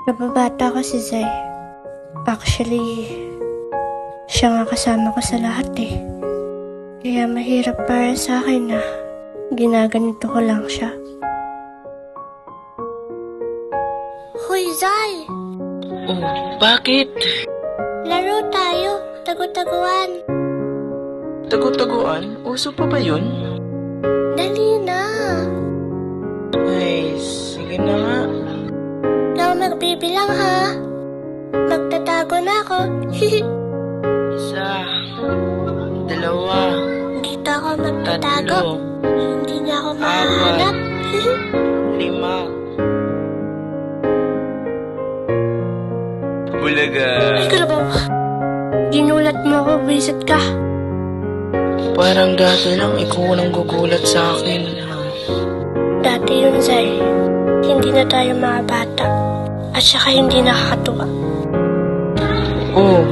Nababata ko si Zay. Actually, siya nga kasama ko sa lahat eh. Kaya mahirap para sa akin na ginaganito ko lang siya. Hoy, Zay! Oh, bakit? Laro tayo. Tagu-taguan. Tagu-taguan? Uso pa ba yun? Dali na. Ay, sige na nga. Ikaw magbibilang ha. Magtatago na ako. Isa, dalawa, Dito ako magtatago. tatlo, Hindi niya ako mahanap. lima. Bulaga. Ay, kalabaw. Ginulat mo ako, visit ka. Parang dati lang ikaw nang gugulat sa akin. Dati yun, Zay. Hindi na tayo mga bata. At saka hindi nakakatuwa. Oh,